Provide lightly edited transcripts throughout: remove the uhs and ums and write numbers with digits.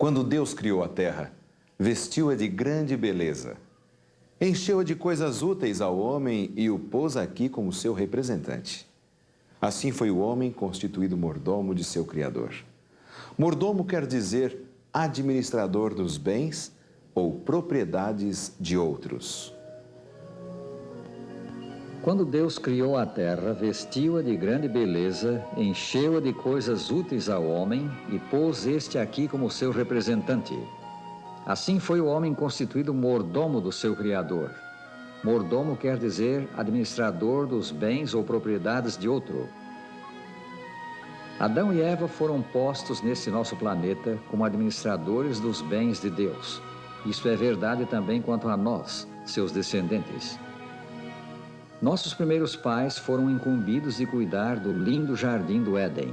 Quando Deus criou a terra, vestiu-a de grande beleza. Encheu-a de coisas úteis ao homem e o pôs aqui como seu representante. Assim foi o homem constituído mordomo de seu Criador. Mordomo quer dizer administrador dos bens ou propriedades de outros. Quando Deus criou a terra, vestiu-a de grande beleza, encheu-a de coisas úteis ao homem e pôs este aqui como seu representante. Assim foi o homem constituído mordomo do seu Criador. Mordomo quer dizer administrador dos bens ou propriedades de outro. Adão e Eva foram postos nesse nosso planeta como administradores dos bens de Deus. Isso é verdade também quanto a nós, seus descendentes. Nossos primeiros pais foram incumbidos de cuidar do lindo jardim do Éden.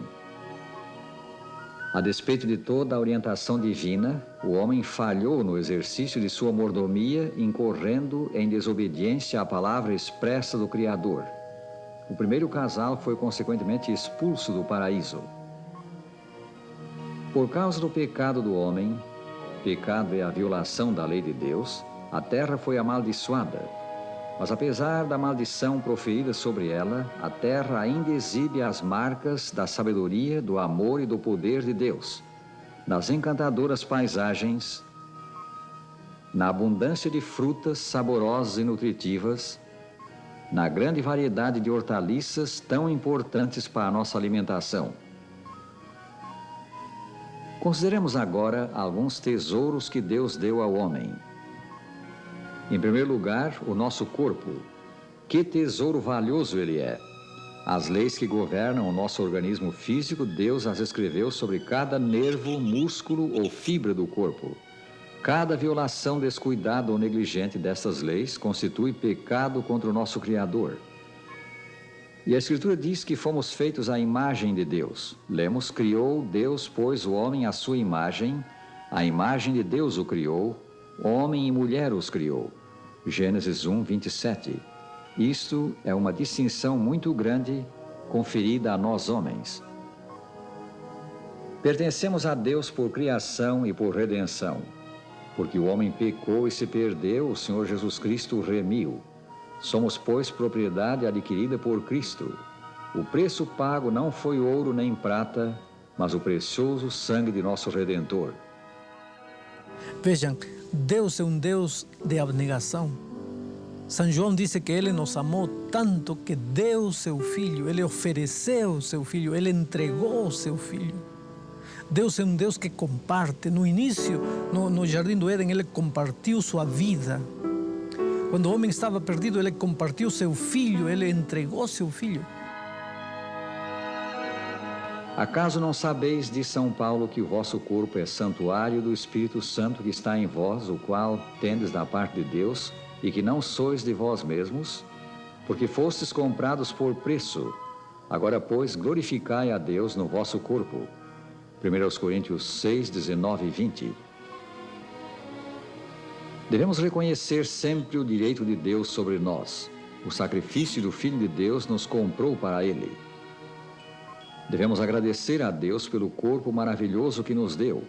A despeito de toda a orientação divina, o homem falhou no exercício de sua mordomia, incorrendo em desobediência à palavra expressa do Criador. O primeiro casal foi consequentemente expulso do paraíso. Por causa do pecado do homem, pecado é a violação da lei de Deus, a terra foi amaldiçoada. Mas apesar da maldição proferida sobre ela, a terra ainda exibe as marcas da sabedoria, do amor e do poder de Deus. Nas encantadoras paisagens, na abundância de frutas saborosas e nutritivas, na grande variedade de hortaliças tão importantes para a nossa alimentação. Consideremos agora alguns tesouros que Deus deu ao homem. Em primeiro lugar, o nosso corpo. Que tesouro valioso ele é! As leis que governam o nosso organismo físico, Deus as escreveu sobre cada nervo, músculo ou fibra do corpo. Cada violação descuidada ou negligente dessas leis constitui pecado contra o nosso Criador. E a Escritura diz que fomos feitos à imagem de Deus. Lemos: criou Deus, pois, o homem à sua imagem, a imagem de Deus o criou, homem e mulher os criou. Gênesis 1, 27. Isto é uma distinção muito grande conferida a nós homens. Pertencemos a Deus por criação e por redenção. Porque o homem pecou e se perdeu, o Senhor Jesus Cristo o remiu. Somos, pois, propriedade adquirida por Cristo. O preço pago não foi ouro nem prata, mas o precioso sangue de nosso Redentor. Vejam, Deus é um Deus de abnegação. São João disse que Ele nos amou tanto que deu seu Filho, Ele ofereceu seu Filho, Ele entregou seu Filho. Deus é um Deus que comparte. No início, no Jardim do Éden, Ele compartiu sua vida. Quando o homem estava perdido, Ele compartiu seu Filho, Ele entregou seu Filho. Acaso não sabeis, diz São Paulo, que o vosso corpo é santuário do Espírito Santo que está em vós, o qual tendes da parte de Deus, e que não sois de vós mesmos, porque fostes comprados por preço. Agora, pois, glorificai a Deus no vosso corpo. 1 Coríntios 6, 19 e 20. Devemos reconhecer sempre o direito de Deus sobre nós. O sacrifício do Filho de Deus nos comprou para Ele. Devemos agradecer a Deus pelo corpo maravilhoso que nos deu.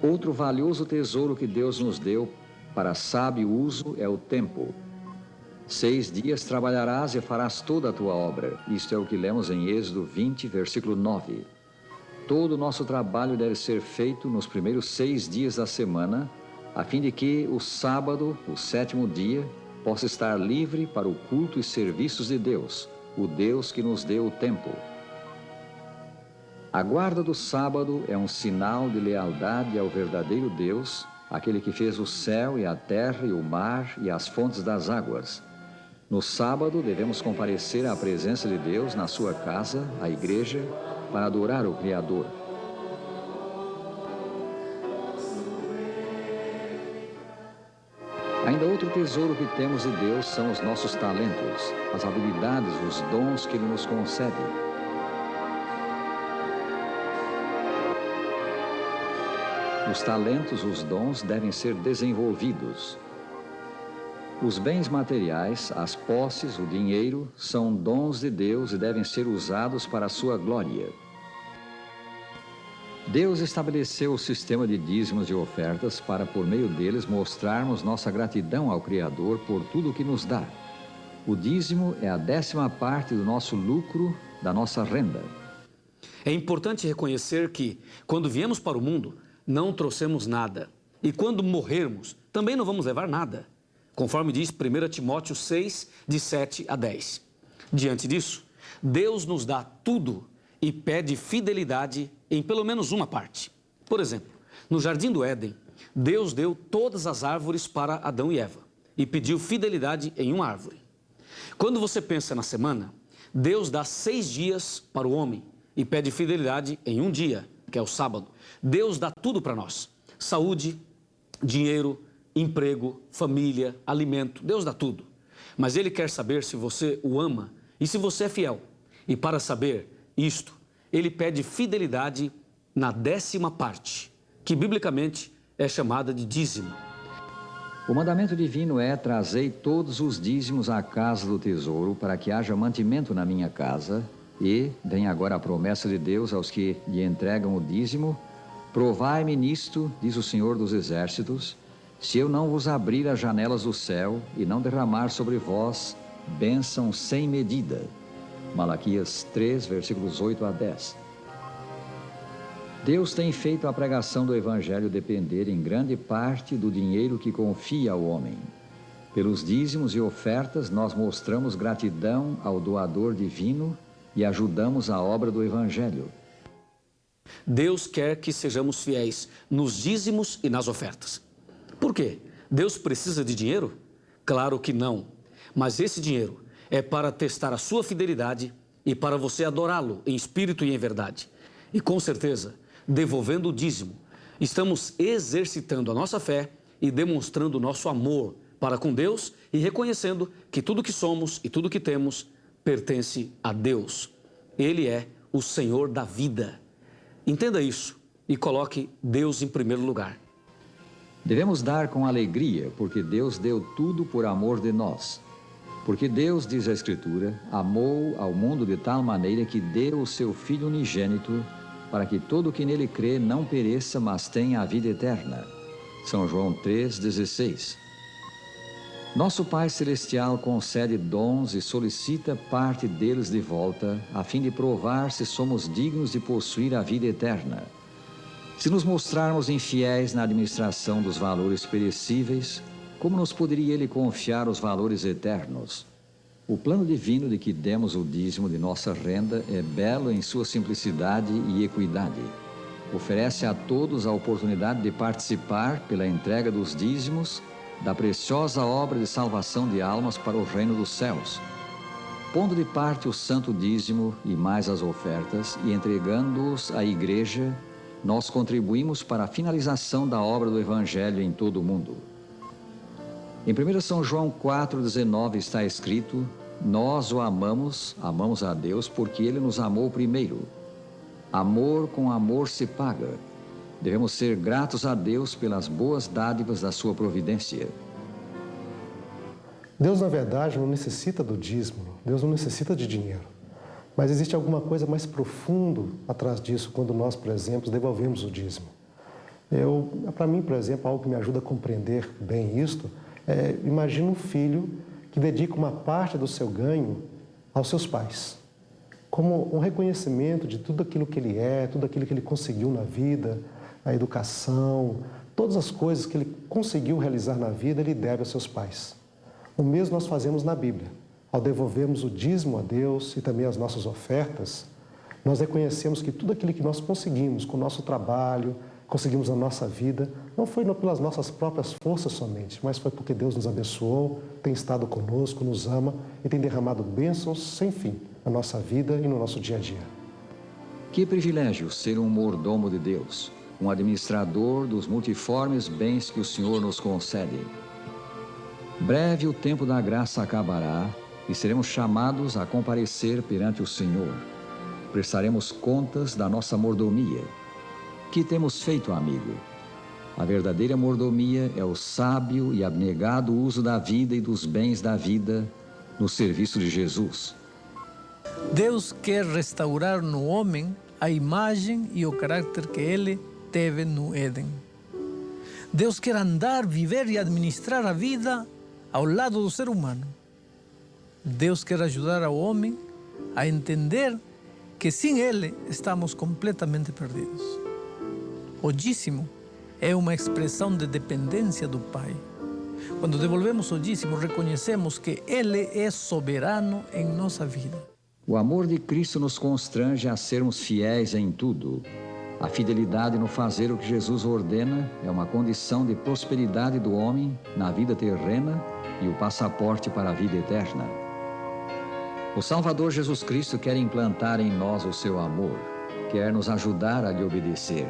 Outro valioso tesouro que Deus nos deu para sábio uso é o tempo. 6 dias trabalharás e farás toda a tua obra. Isto é o que lemos em Êxodo 20, versículo 9. Todo o nosso trabalho deve ser feito nos primeiros 6 dias da semana, a fim de que o sábado, o 7º dia, possa estar livre para o culto e serviços de Deus, o Deus que nos deu o tempo. A guarda do sábado é um sinal de lealdade ao verdadeiro Deus, aquele que fez o céu e a terra e o mar e as fontes das águas. No sábado devemos comparecer à presença de Deus na sua casa, a igreja, para adorar o Criador. Ainda outro tesouro que temos de Deus são os nossos talentos, as habilidades, os dons que Ele nos concede. Os talentos, os dons devem ser desenvolvidos. Os bens materiais, as posses, o dinheiro, são dons de Deus e devem ser usados para a sua glória. Deus estabeleceu o sistema de dízimos e ofertas para, por meio deles, mostrarmos nossa gratidão ao Criador por tudo o que nos dá. O dízimo é a 10ª parte do nosso lucro, da nossa renda. É importante reconhecer que, quando viemos para o mundo, não trouxemos nada. E quando morrermos, também não vamos levar nada. Conforme diz 1 Timóteo 6, de 7 a 10. Diante disso, Deus nos dá tudo e pede fidelidade em pelo menos uma parte. Por exemplo, no Jardim do Éden, Deus deu todas as árvores para Adão e Eva e pediu fidelidade em uma árvore. Quando você pensa na semana, Deus dá 6 dias para o homem e pede fidelidade em um dia, que é o sábado. Deus dá tudo para nós: saúde, dinheiro, emprego, família, alimento. Deus dá tudo. Mas Ele quer saber se você o ama e se você é fiel. E para saber isto, Ele pede fidelidade na 10ª parte, que biblicamente é chamada de dízimo. O mandamento divino é: trazei todos os dízimos à casa do tesouro, para que haja mantimento na minha casa. E vem agora a promessa de Deus aos que lhe entregam o dízimo: provai-me nisto, diz o Senhor dos Exércitos, se eu não vos abrir as janelas do céu e não derramar sobre vós bênção sem medida. Malaquias 3, versículos 8 a 10. Deus tem feito a pregação do Evangelho depender em grande parte do dinheiro que confia ao homem. Pelos dízimos e ofertas, nós mostramos gratidão ao doador divino e ajudamos a obra do Evangelho. Deus quer que sejamos fiéis nos dízimos e nas ofertas. Por quê? Deus precisa de dinheiro? Claro que não. Mas esse dinheiro é para testar a sua fidelidade e para você adorá-lo em espírito e em verdade. E com certeza, devolvendo o dízimo, estamos exercitando a nossa fé e demonstrando o nosso amor para com Deus e reconhecendo que tudo que somos e tudo que temos pertence a Deus. Ele é o Senhor da vida. Entenda isso e coloque Deus em primeiro lugar. Devemos dar com alegria, porque Deus deu tudo por amor de nós. Porque Deus, diz a Escritura, amou ao mundo de tal maneira que deu o seu Filho unigênito, para que todo o que nele crê não pereça, mas tenha a vida eterna. São João 3,16. Nosso Pai Celestial concede dons e solicita parte deles de volta, a fim de provar se somos dignos de possuir a vida eterna. Se nos mostrarmos infiéis na administração dos valores perecíveis, como nos poderia Ele confiar os valores eternos? O plano divino de que demos o dízimo de nossa renda é belo em sua simplicidade e equidade. Oferece a todos a oportunidade de participar, pela entrega dos dízimos, da preciosa obra de salvação de almas para o reino dos céus. Pondo de parte o santo dízimo e mais as ofertas e entregando-os à igreja, nós contribuímos para a finalização da obra do Evangelho em todo o mundo. Em 1 São João 4,19 está escrito: nós o amamos a Deus porque Ele nos amou primeiro. Amor com amor se paga. Devemos ser gratos a Deus pelas boas dádivas da sua providência. Deus, na verdade, não necessita do dízimo, Deus não necessita de dinheiro. Mas existe alguma coisa mais profundo atrás disso quando nós, por exemplo, devolvemos o dízimo. Para mim, por exemplo, algo que me ajuda a compreender bem isto imagina um filho que dedica uma parte do seu ganho aos seus pais, como um reconhecimento de tudo aquilo que ele é, tudo aquilo que ele conseguiu na vida, a educação, todas as coisas que ele conseguiu realizar na vida, ele deve aos seus pais. O mesmo nós fazemos na Bíblia. Ao devolvermos o dízimo a Deus e também as nossas ofertas, nós reconhecemos que tudo aquilo que nós conseguimos com o nosso trabalho, conseguimos na nossa vida, não foi pelas nossas próprias forças somente, mas foi porque Deus nos abençoou, tem estado conosco, nos ama e tem derramado bênçãos sem fim na nossa vida e no nosso dia a dia. Que privilégio ser um mordomo de Deus, um administrador dos multiformes bens que o Senhor nos concede. Breve o tempo da graça acabará e seremos chamados a comparecer perante o Senhor. Prestaremos contas da nossa mordomia. Que temos feito, amigo? A verdadeira mordomia é o sábio e abnegado uso da vida e dos bens da vida no serviço de Jesus. Deus quer restaurar no homem a imagem e o caráter que ele teve no Éden. Deus quer andar, viver e administrar a vida ao lado do ser humano. Deus quer ajudar ao homem a entender que sem ele estamos completamente perdidos. O dízimo é uma expressão de dependência do Pai. Quando devolvemos o dízimo, reconhecemos que Ele é soberano em nossa vida. O amor de Cristo nos constrange a sermos fiéis em tudo. A fidelidade no fazer o que Jesus ordena é uma condição de prosperidade do homem na vida terrena e o passaporte para a vida eterna. O Salvador Jesus Cristo quer implantar em nós o seu amor, quer nos ajudar a lhe obedecer.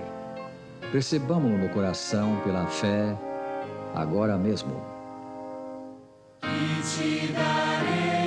Recebamo-lo no coração pela fé, agora mesmo. E te darei